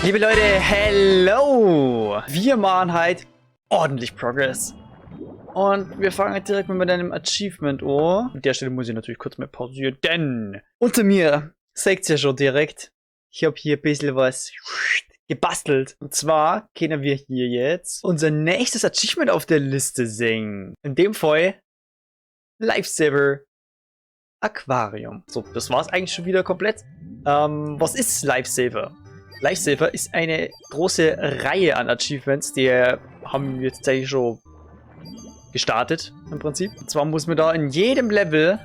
Liebe Leute, hello! Wir machen halt ordentlich Progress. Und wir fangen halt direkt mit einem Achievement an. An der Stelle muss ich natürlich kurz mal pausieren, denn unter mir seht ihr ja schon direkt, ich habe hier ein bisschen was gebastelt. Und zwar können wir hier jetzt unser nächstes Achievement auf der Liste sehen. In dem Fall Lifesaver Aquarium. So, das war's eigentlich schon wieder komplett. Was ist Lifesaver? Lifesaver ist eine große Reihe an Achievements, die haben wir tatsächlich schon gestartet, im Prinzip. Und zwar muss man da in jedem Level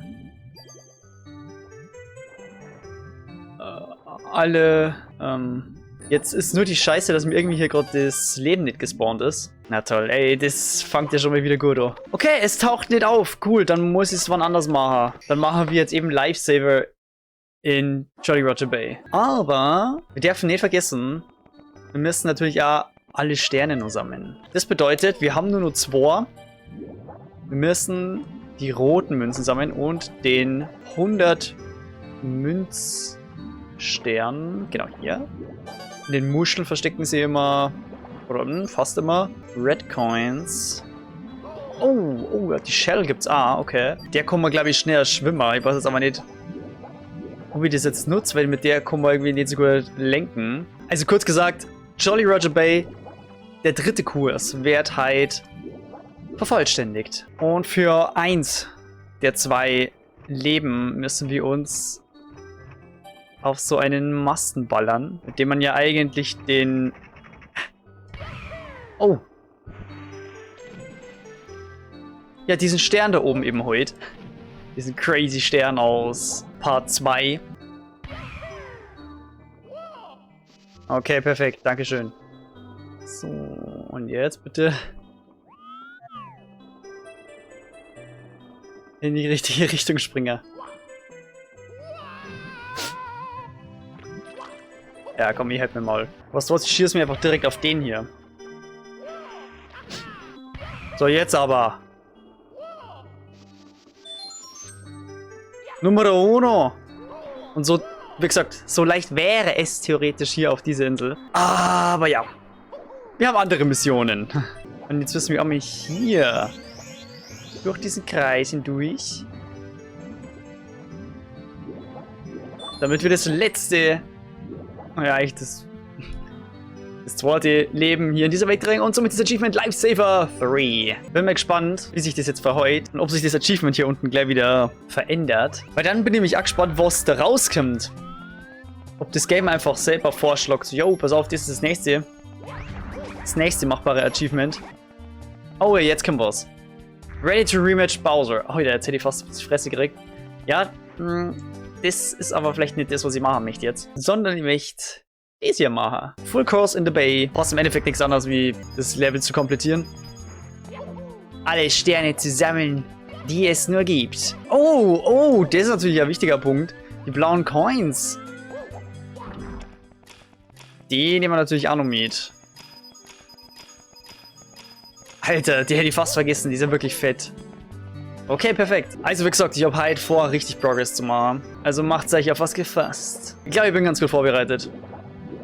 jetzt ist nur die Scheiße, dass mir irgendwie hier gerade das Leben nicht gespawnt ist. Na toll, ey, das fängt ja schon mal wieder gut an. Okay, es taucht nicht auf. Cool, dann muss ich es wann anders machen. Dann machen wir jetzt eben Lifesaver in Jolly Roger Bay. Aber wir dürfen nicht vergessen, wir müssen natürlich auch alle Sterne nur sammeln. Das bedeutet, wir haben nur noch 2. Wir müssen die roten Münzen sammeln und den 100 Münzstern. Genau hier. In den Muscheln verstecken sie immer, oder fast immer, Red Coins. Oh, die Shell gibt's. Ah, okay. Der kann man, glaube ich, schneller schwimmen. Ich weiß jetzt aber nicht, ob ich das jetzt nutze, weil mit der kann man irgendwie nicht so gut lenken. Also kurz gesagt, Jolly Roger Bay, der 3. Kurs, wird halt vervollständigt. Und für 1 der 2 Leben müssen wir uns auf so einen Masten ballern, mit dem man ja eigentlich den... Oh. Ja, diesen Stern da oben eben holt. Diesen crazy Stern aus Part 2. Okay, perfekt. Dankeschön. So, und jetzt bitte in die richtige Richtung springen. Ja, komm, ich helf mir mal. Was ich schieße mir einfach direkt auf den hier. So, jetzt aber. Numero 1. Und so, wie gesagt, so leicht wäre es theoretisch hier auf dieser Insel. Aber ja. Wir haben andere Missionen. Und jetzt müssen wir auch mal hier durch diesen Kreis hindurch. Damit wir das letzte... Ja, eigentlich das 2. Leben hier in dieser Welt drängen und somit das Achievement Lifesaver 3. Bin mal gespannt, wie sich das jetzt verheut und ob sich das Achievement hier unten gleich wieder verändert. Weil dann bin ich nämlich auch gespannt, was da rauskommt. Ob das Game einfach selber vorschlägt, so, yo, pass auf, das ist das nächste. Das nächste machbare Achievement. Oh, jetzt kommt was. Ready to rematch Bowser. Oh, jetzt hätte ich fast die Fresse gekriegt. Ja, das ist aber vielleicht nicht das, was ich machen möchte jetzt. Sondern ich möchte das hier machen. Full Course in the Bay. Brauchst im Endeffekt nichts anderes, wie das Level zu komplettieren. Alle Sterne zu sammeln, die es nur gibt. Oh, das ist natürlich ein wichtiger Punkt. Die blauen Coins. Die nehmen wir natürlich auch noch mit. Alter, die hätte ich fast vergessen. Die sind wirklich fett. Okay, perfekt. Also wie gesagt, ich habe halt vor, richtig Progress zu machen. Also macht's euch auf was gefasst. Ich glaube, ich bin ganz gut vorbereitet.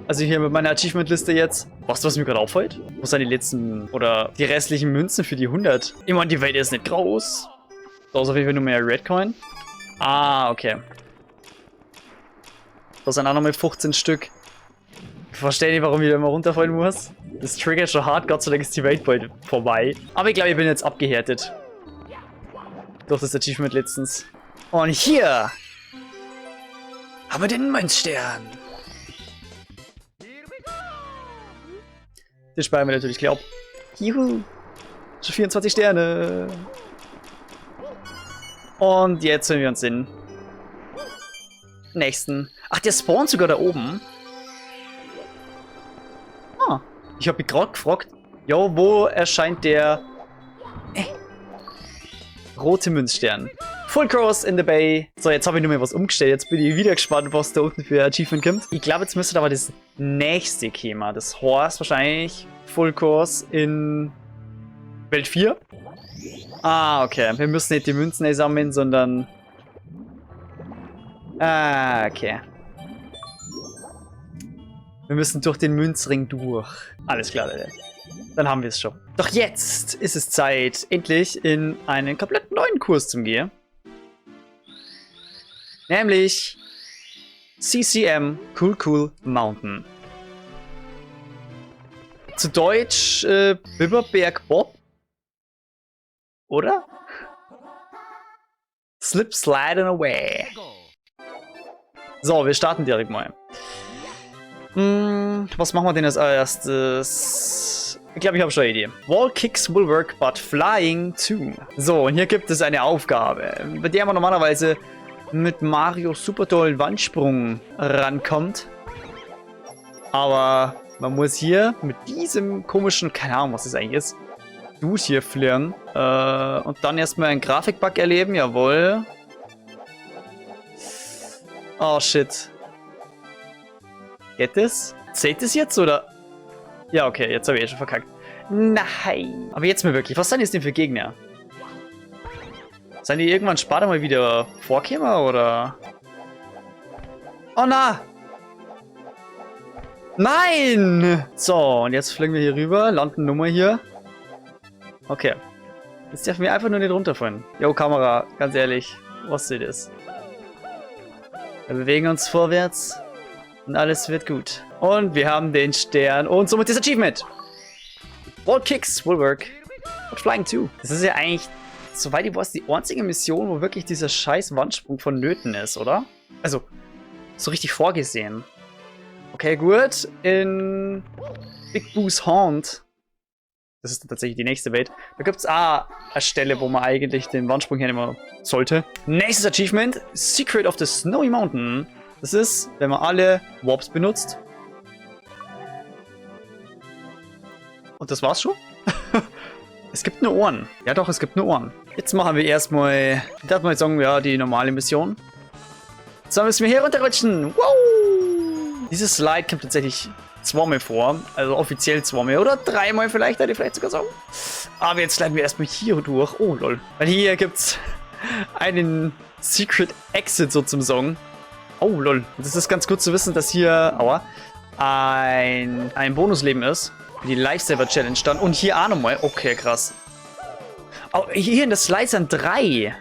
Also hier mit meiner Achievement-Liste jetzt. Was mir gerade auffällt? Wo sind die letzten oder die restlichen Münzen für die 100? Ich meine, die Welt ist nicht groß. Da ist auf jeden Fall nur mehr Red Coin. Ah, okay. Da sind auch nochmal 15 Stück. Ich verstehe nicht, warum ich da immer runterfallen muss. Das triggert schon hart. Gott sei Dank ist die Welt bald vorbei. Aber ich glaube, ich bin jetzt abgehärtet. Durch das Achievement letztens. Und hier haben wir den Münzstern. Den sparen wir natürlich gleich ab. Juhu. Schon 24 Sterne. Und jetzt hören wir uns den nächsten. Ach, der spawnt sogar da oben. Ah, ich habe mich gerade gefragt, jo, wo erscheint der rote Münzstern? Full Course in the Bay. So, jetzt habe ich nur mal was umgestellt. Jetzt bin ich wieder gespannt, was da unten für Achievement kommt. Ich glaube, jetzt müsste aber das nächste kommen. Das Horse wahrscheinlich. Full Course in Welt 4. Ah, okay. Wir müssen nicht die Münzen sammeln, sondern... Ah, okay. Wir müssen durch den Münzring durch. Alles klar, Leute. Dann haben wir es schon. Doch jetzt ist es Zeit, endlich in einen komplett neuen Kurs zu gehen. Nämlich CCM Cool Mountain. Zu Deutsch Biberberg Bob. Oder? Slip sliding away. So, wir starten direkt mal. Was machen wir denn als erstes? Ich glaube, ich habe schon eine Idee. Wall kicks will work, but flying too. So, und hier gibt es eine Aufgabe, bei der man normalerweise mit Mario super tollen Wandsprung rankommt. Aber man muss hier mit diesem komischen, keine Ahnung, was das eigentlich ist, Dude hier flirren. Und dann erstmal einen Grafikbug erleben, jawohl. Oh shit. Geht das? Zählt das jetzt oder? Ja, okay, jetzt habe ich schon verkackt. Nein. Aber jetzt mal wirklich, was sind jetzt denn für Gegner? Sind die irgendwann später mal wieder vorkämen oder? Oh na! Nein! So, und jetzt fliegen wir hier rüber, landen Nummer hier. Okay. Jetzt dürfen wir einfach nur nicht runterfallen. Jo, Kamera, ganz ehrlich, was sieht das? Wir bewegen uns vorwärts und alles wird gut. Und wir haben den Stern und somit das Achievement. Wall kicks will work. But flying too. Das ist ja eigentlich, soweit ich weiß, die einzige Mission, wo wirklich dieser scheiß Wandsprung vonnöten ist, oder? Also, so richtig vorgesehen. Okay, gut. In Big Boo's Haunt. Das ist tatsächlich die nächste Welt. Da gibt es eine Stelle, wo man eigentlich den Wandsprung hernehmen sollte. Nächstes Achievement. Secret of the Snowy Mountain. Das ist, wenn man alle Warps benutzt. Und das war's schon? Es gibt nur Ohren. Ja doch, es gibt nur Ohren. Jetzt machen wir erstmal, ich darf mal sagen, ja, die normale Mission. So müssen wir hier runterrutschen. Wow! Dieses Slide kommt tatsächlich zweimal vor. Also offiziell zweimal oder dreimal vielleicht, hätte ich vielleicht sogar sagen. Aber jetzt sliden wir erstmal hier durch. Oh lol. Weil hier gibt's einen Secret Exit so zum Song. Oh lol. Das ist ganz gut zu wissen, dass hier, aua, ein Bonusleben ist. Die Lifesaver Challenge dann. Und hier auch nochmal. Okay, krass. Oh, hier in der Slide sind 3.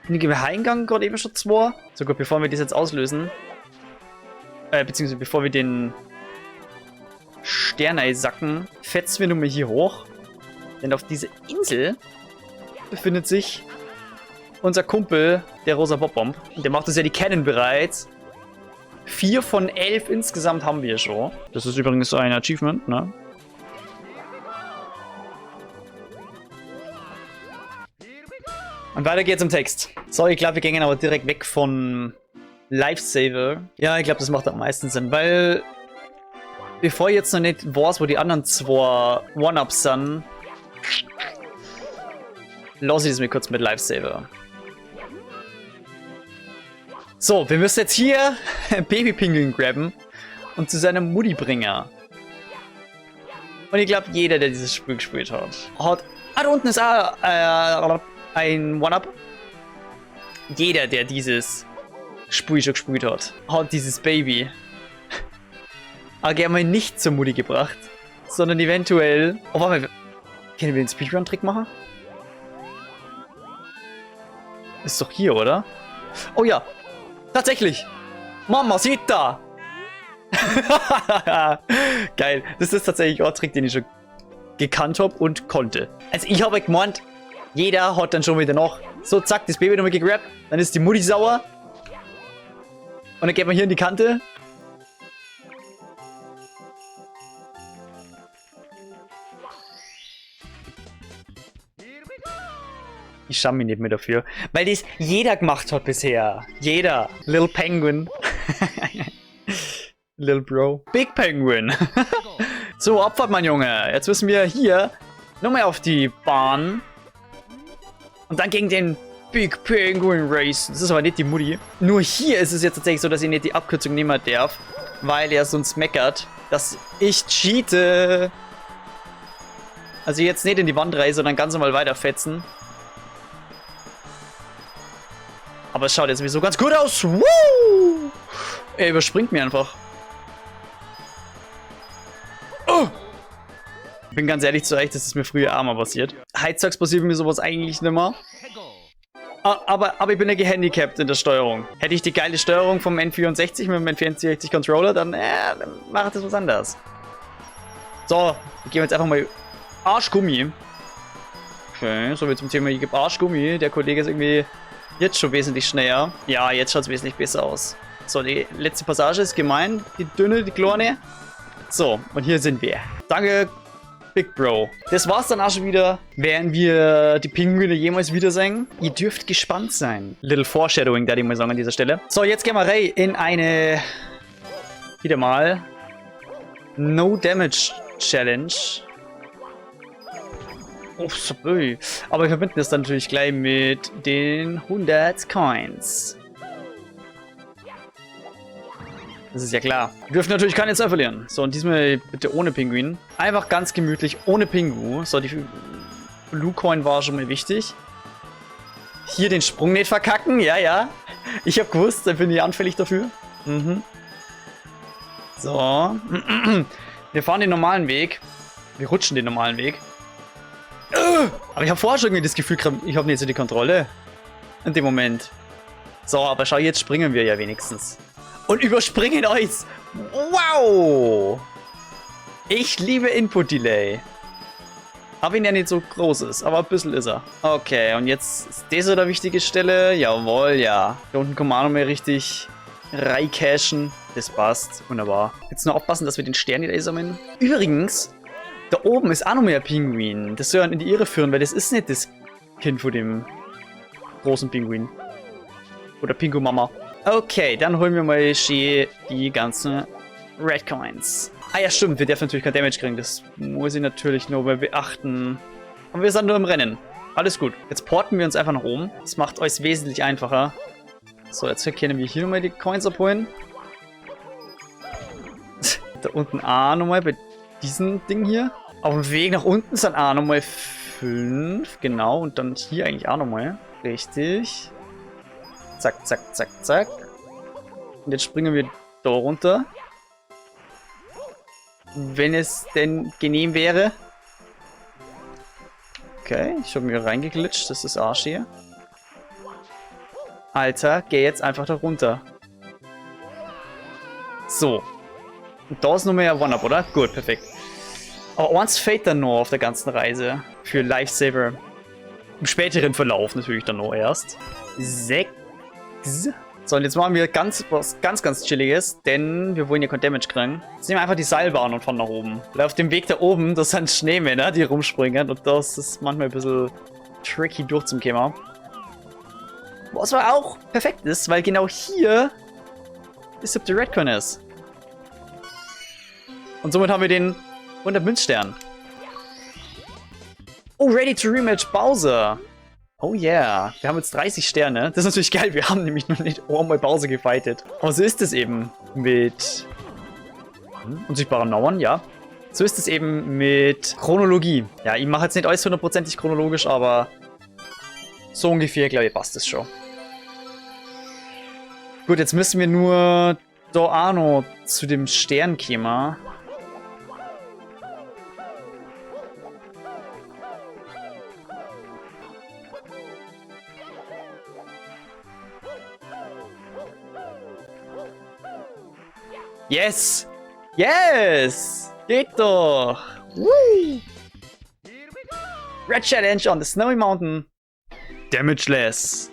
In den Geheimgang gerade eben schon 2. So gut, bevor wir das jetzt auslösen. Beziehungsweise bevor wir den Stern einsacken, fetzen wir nun mal hier hoch. Denn auf dieser Insel befindet sich unser Kumpel, der rosa Bob-Bomb. Und der macht uns ja die Cannon bereits. 4 von 11 insgesamt haben wir schon. Das ist übrigens ein Achievement, ne? Und weiter geht's im Text. So, ich glaube, wir gehen aber direkt weg von Lifesaver. Ja, ich glaube, das macht am meisten Sinn, weil bevor ich jetzt noch nicht weiß, wo die anderen 2 One-Ups sind, lasse ich das mir kurz mit Lifesaver. So, wir müssen jetzt hier Baby-Pinguin grabben und zu seiner Mutti bringen. Und ich glaube, jeder, der dieses Spiel gespielt hat, hat... Ah, da unten ist auch ein One-Up. Jeder, der dieses Spiel schon gespielt hat, hat dieses Baby aber gerne mal nicht zur Mutti gebracht, sondern eventuell... Oh, warte mal, können wir den Speedrun-Trick machen? Ist doch hier, oder? Oh ja, tatsächlich! Mamacita! Geil, das ist tatsächlich auch ein Trick, den ich schon gekannt habe und konnte. Also ich habe gemeint, jeder hat dann schon wieder noch so zack, das Baby nochmal gegrabt, dann ist die Mutti sauer und dann geht man hier in die Kante. Ich schäme mich nicht mehr dafür, weil das jeder gemacht hat bisher. Jeder. Little Penguin. Little Bro. Big Penguin. So, Abfahrt, mein Junge. Jetzt müssen wir hier nochmal auf die Bahn. Und dann gegen den Big Penguin Race. Das ist aber nicht die Mutti. Nur hier ist es jetzt tatsächlich so, dass ich nicht die Abkürzung nehmen darf, weil er sonst meckert, dass ich cheate. Also jetzt nicht in die Wand rein, sondern ganz normal weiterfetzen. Aber es schaut jetzt sowieso ganz gut aus. Woo! Er überspringt mir einfach. Bin ganz ehrlich zu euch, das ist mir früher auch mal passiert. Heutzutage passiert mir sowas eigentlich nicht mehr. Aber ich bin ja gehandicapt in der Steuerung. Hätte ich die geile Steuerung vom N64 mit dem N64 Controller, dann macht das was anderes. So, wir geben jetzt einfach mal Arschgummi. Okay, so wie zum Thema, ich gebe Arschgummi. Der Kollege ist irgendwie jetzt schon wesentlich schneller. Ja, jetzt schaut es wesentlich besser aus. So, die letzte Passage ist gemein. Die dünne, die kleine. So, und hier sind wir. Danke, Big Bro. Das war's dann auch schon wieder. Werden wir die Pinguine jemals wiedersehen? Ihr dürft gespannt sein. Little Foreshadowing, da ich mal sagen an dieser Stelle. So, jetzt gehen wir rein in eine wieder mal No Damage Challenge. Oh, sorry. Aber wir verbinden das dann natürlich gleich mit den 100 Coins. Das ist ja klar. Wir dürfen natürlich keine Zeit verlieren. So, und diesmal bitte ohne Pinguin. Einfach ganz gemütlich, ohne Pingu. So, die Blue Coin war schon mal wichtig. Hier den Sprung nicht verkacken. Ja, ja. Ich hab gewusst, da bin ich anfällig dafür. Mhm. So. Wir fahren den normalen Weg. Wir rutschen den normalen Weg. Aber ich habe vorher schon irgendwie das Gefühl, ich habe nicht so die Kontrolle. In dem Moment. So, aber schau, jetzt springen wir ja wenigstens. Und überspringen euch. Wow! Ich liebe Input Delay. Aber ihn ja nicht so groß ist, aber ein bisschen ist er. Okay, und jetzt ist das so der wichtige Stelle. Jawohl, ja. Da unten kann man auch noch mal richtig reicashen. Das passt. Wunderbar. Jetzt nur aufpassen, dass wir den Stern nicht einsammeln. Übrigens, da oben ist auch noch mehr Pinguin. Das soll in die Irre führen, weil das ist nicht das Kind von dem großen Pinguin. Oder Pingu-Mama. Okay, dann holen wir mal die ganzen Red Coins. Ah ja, stimmt, wir dürfen natürlich kein Damage kriegen. Das muss ich natürlich nur mal beachten. Aber wir sind nur im Rennen. Alles gut. Jetzt porten wir uns einfach nach oben. Das macht euch wesentlich einfacher. So, jetzt können wir hier nochmal die Coins abholen. Da unten auch nochmal bei diesem Ding hier. Auf dem Weg nach unten sind auch nochmal 5. Genau, und dann hier eigentlich auch nochmal. Richtig. Zack, zack, zack, zack. Und jetzt springen wir da runter. Wenn es denn genehm wäre. Okay, ich habe mir reingeglitscht. Das ist Arsch hier. Alter, geh jetzt einfach da runter. So. Und da ist nur mehr One-Up, oder? Gut, perfekt. Aber eins fehlt dann noch auf der ganzen Reise. Für Lifesaver. Im späteren Verlauf natürlich dann noch erst. 6. So, und jetzt machen wir was ganz Chilliges, denn wir wollen ja kein Damage kriegen. Jetzt nehmen wir einfach die Seilbahn und fahren nach oben. Weil auf dem Weg da oben, das sind Schneemänner, die rumspringen. Und das ist manchmal ein bisschen tricky durchzukommen. Was aber auch perfekt ist, weil genau hier ist der Red Coin ist. Und somit haben wir den 100 Münzstern. Oh, ready to rematch Bowser. Oh yeah, wir haben jetzt 30 Sterne. Das ist natürlich geil, wir haben nämlich noch nicht einmal Bowser gefightet. Aber so ist es eben mit unsichtbaren Mauern, ja. So ist es eben mit Chronologie. Ja, ich mache jetzt nicht alles 100%ig chronologisch, aber so ungefähr, glaube ich, passt es schon. Gut, jetzt müssen wir nur da auch noch zu dem Stern kommen. Yes! Yes! Geht doch! Woo! Red Challenge on the Snowy Mountain. Damageless.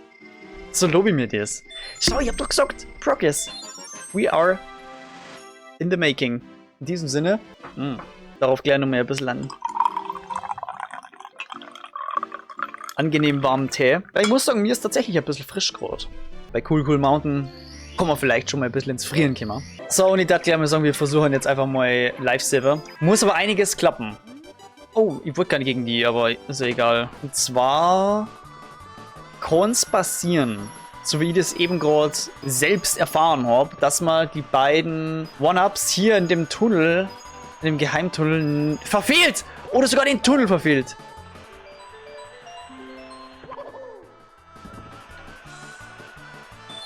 So lobe ich mir das. Schau, ich hab doch gesagt, Progress. We are in the making. In diesem Sinne, darauf gleich nochmal ein bisschen an angenehm warmen Tee. Weil ich muss sagen, mir ist tatsächlich ein bisschen frisch gerade. Bei Cool Mountain kommen wir vielleicht schon mal ein bisschen ins Frieren kommen. So, und ich dachte gleich mal sagen, wir versuchen jetzt einfach mal Lifesaver. Muss aber einiges klappen. Oh, ich wollte gar nicht gegen die, aber ist ja egal. Und zwar kann es passieren, so wie ich das eben gerade selbst erfahren habe, dass man die beiden One-Ups hier in dem Tunnel, in dem Geheimtunnel verfehlt! Oder sogar den Tunnel verfehlt.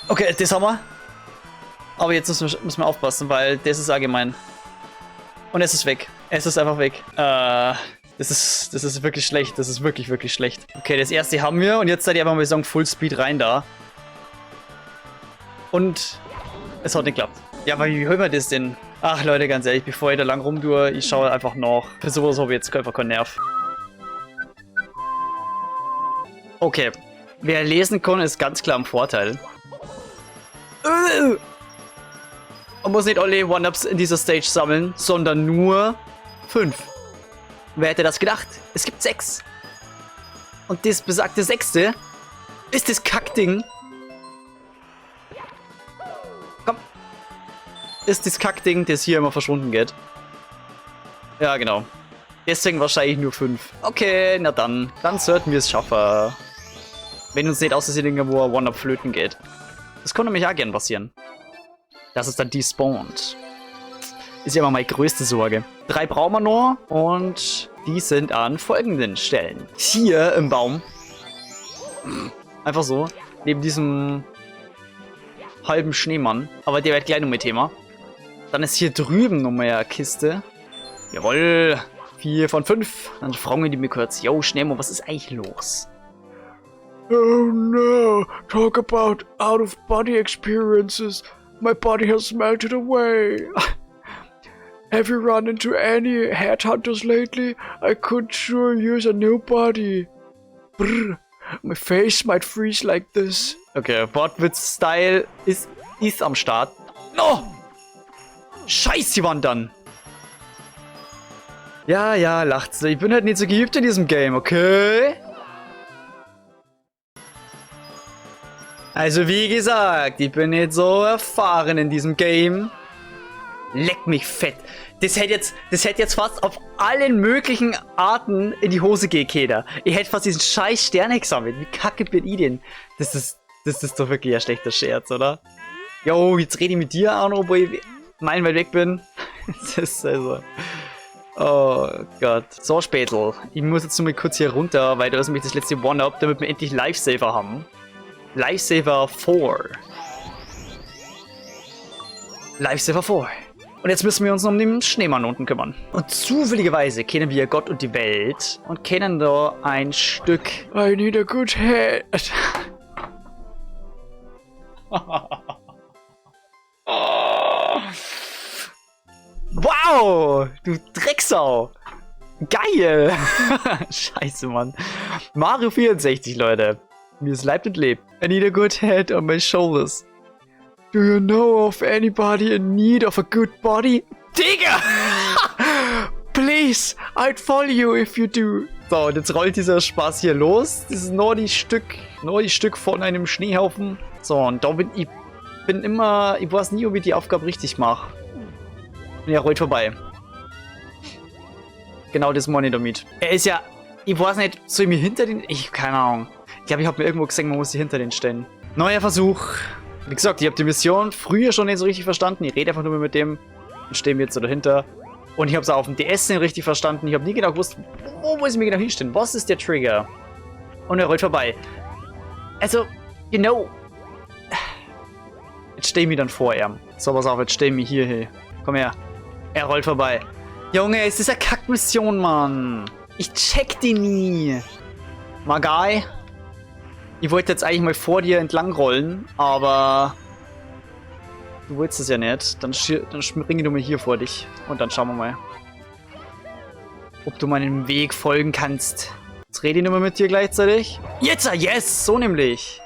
Okay, das haben wir. Aber jetzt müssen wir aufpassen, weil das ist allgemein. Und es ist weg. Es ist einfach weg. Das ist wirklich schlecht. Das ist wirklich, wirklich schlecht. Okay, das erste haben wir. Und jetzt seid ihr einfach mal sagen, Full Speed rein da. Und es hat nicht geklappt. Ja, aber wie hören wir das denn? Ach, Leute, ganz ehrlich, bevor ich da lang rumtue, ich schaue einfach nach. Für sowas habe ich jetzt einfach keinen Nerv. Okay. Wer lesen kann, ist ganz klar im Vorteil. Man muss nicht alle One-Ups in dieser Stage sammeln, sondern nur 5. Wer hätte das gedacht? Es gibt 6. Und das besagte 6. ist das Kackding. Komm. Ist das Kackding, das hier immer verschwunden geht. Ja, genau. Deswegen wahrscheinlich nur 5. Okay, na dann. Dann sollten wir es schaffen. Wenn uns nicht aus Versehen irgendwo ein One-Up flöten geht. Das kann nämlich auch gern passieren. Dass es dann despawnt. Ist ja immer meine größte Sorge. 3 brauchen wir noch und die sind an folgenden Stellen. Hier im Baum. Einfach so. Neben diesem halben Schneemann. Aber der wird gleich noch mit Thema. Dann ist hier drüben nochmal eine Kiste. Jawohl. 4 von 5. Dann fragen die mir kurz. Yo, Schneemann, was ist eigentlich los? Oh no, talk about out-of-body experiences. My body has melted away. Have you run into any headhunters lately? I could sure use a new body. Brr, my face might freeze like this. Okay, Wortwitz-Style ist am Start. No! Scheiß, die waren dann. Ja, ja, lacht's. Ich bin halt nicht so geübt in diesem Game, okay? Also wie gesagt, ich bin nicht so erfahren in diesem Game. Leck mich fett. Das hätte jetzt fast auf allen möglichen Arten in die Hose gehen. Ich hätte fast diesen scheiß Stern gesammelt. Wie kacke bin ich denn? Das ist doch wirklich ein schlechter Scherz, oder? Jo, jetzt rede ich mit dir, Arno, obwohl ich meilenweit weg bin. Das ist also... Oh Gott. So, Spätel. Ich muss jetzt nur mal kurz hier runter, weil da ist nämlich das letzte One-Up, damit wir endlich Lifesaver haben. Lifesaver 4. Lifesaver 4. Und jetzt müssen wir uns noch um den Schneemann unten kümmern. Und zufälligerweise kennen wir Gott und die Welt und kennen da ein Stück. I need a good head. Wow, du Drecksau. Geil. Scheiße, Mann. Mario 64, Leute. Mir ist Leib und Leb. I need a good head on my shoulders. Do you know of anybody in need of a good body? Digga! Please, I'd follow you if you do. So, und jetzt rollt dieser Spaß hier los. Das ist nur die Stück von einem Schneehaufen. So, und da bin ich weiß nie, ob ich die Aufgabe richtig mache. Und er rollt vorbei. Genau das meine ich damit. Er ist ja, ich weiß nicht, soll ich mir hinter den, keine Ahnung. Ich glaube, ich habe mir irgendwo gesehen, man muss sich hinter den stellen. Neuer Versuch. Wie gesagt, ich habe die Mission früher schon nicht so richtig verstanden. Ich rede einfach nur mit dem und stehe mir jetzt so dahinter. Und ich habe es auch auf dem DS nicht richtig verstanden. Ich habe nie genau gewusst, wo muss ich mir genau hinstellen. Was ist der Trigger? Und er rollt vorbei. Also, you know. Jetzt stehe ich mir dann vor ihm. So, pass auf, jetzt stehe ich mir hier hin. Komm her. Er rollt vorbei. Junge, es ist eine Kackmission, Mann. Ich check die nie. Magai. Ich wollte jetzt eigentlich mal vor dir entlang rollen, aber du willst es ja nicht. Dann springe du mal hier vor dich und dann schauen wir mal, ob du meinem Weg folgen kannst. Jetzt rede ich nur mal mit dir gleichzeitig. Jetzt, yes, so nämlich.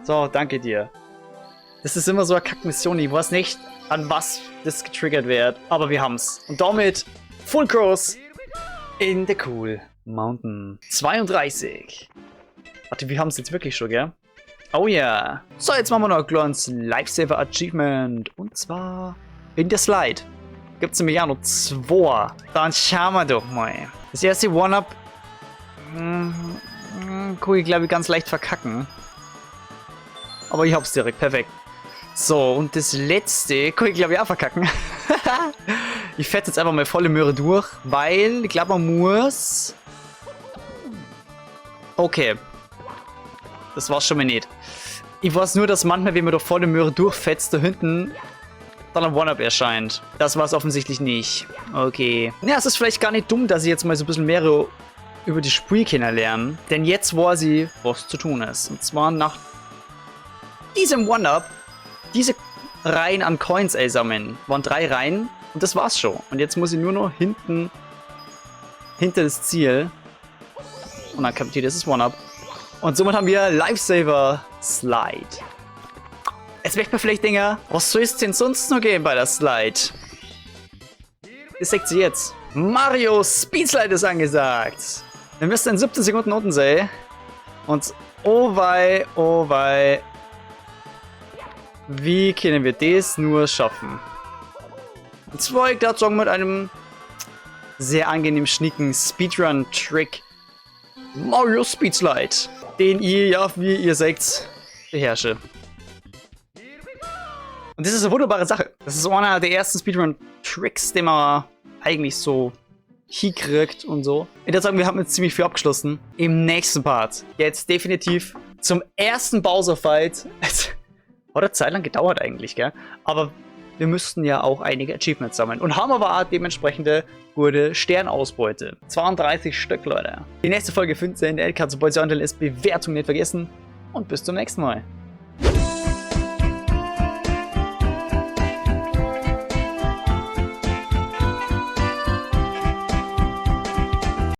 So, danke dir. Das ist immer so eine Kackmission. Ich weiß nicht, an was das getriggert wird, aber wir haben's. Und damit Full Cross in the Cool Mountain. 32. Warte, wir haben es jetzt wirklich schon, gell? Oh ja. Yeah. So, jetzt machen wir noch ein kleines Lifesaver Achievement. Und zwar in der Slide. Gibt es nämlich auch noch 2. Dann schauen wir doch mal. Das erste One-Up kann ich, glaube ich, ganz leicht verkacken. Aber ich hab's direkt. Perfekt. So, und das letzte kann ich, glaube ich, auch verkacken. Ich fette jetzt einfach mal volle Möhre durch, weil ich glaube, man muss... Okay. Das war's schon mal nicht. Ich weiß nur, dass manchmal, wenn man da volle Möhre durchfetzt, da hinten dann ein One-Up erscheint. Das war es offensichtlich nicht. Okay. Ja, es ist vielleicht gar nicht dumm, dass sie jetzt mal so ein bisschen mehr über die Spiel kennenlernen. Denn jetzt weiß sie, was zu tun ist. Und zwar nach diesem One-Up, diese Reihen an Coins sammeln. Waren 3 Reihen und das war's schon. Und jetzt muss sie nur noch hinter das Ziel. Und dann kommt hier dieses One-Up. Und somit haben wir Lifesaver Slide. Jetzt möchte man vielleicht denken, was soll es denn sonst noch geben bei der Slide? Das sagt sie jetzt. Mario Speed Slide ist angesagt. Wir müssen in 17 Sekunden unten sein. Und oh wei, oh wei. Wie können wir das nur schaffen? Und zwar, ich darf sagen, mit einem sehr angenehm schnieken Speedrun-Trick. Mario Speed Slide. Den ich, ja, wie ihr seht, beherrsche. Und das ist eine wunderbare Sache. Das ist einer der ersten Speedrun-Tricks, den man eigentlich so hinkriegt und so. Ich würde sagen, wir haben jetzt ziemlich viel abgeschlossen. Im nächsten Part jetzt definitiv zum ersten Bowser-Fight. Hat eine Zeit lang gedauert eigentlich, gell? Aber wir müssten ja auch einige Achievements sammeln. Und haben aber auch dementsprechende gute Sternausbeute. 32 Stück, Leute. Die nächste Folge findet ihr in der LK, sobald sie online ist. Bewertung nicht vergessen. Und bis zum nächsten Mal.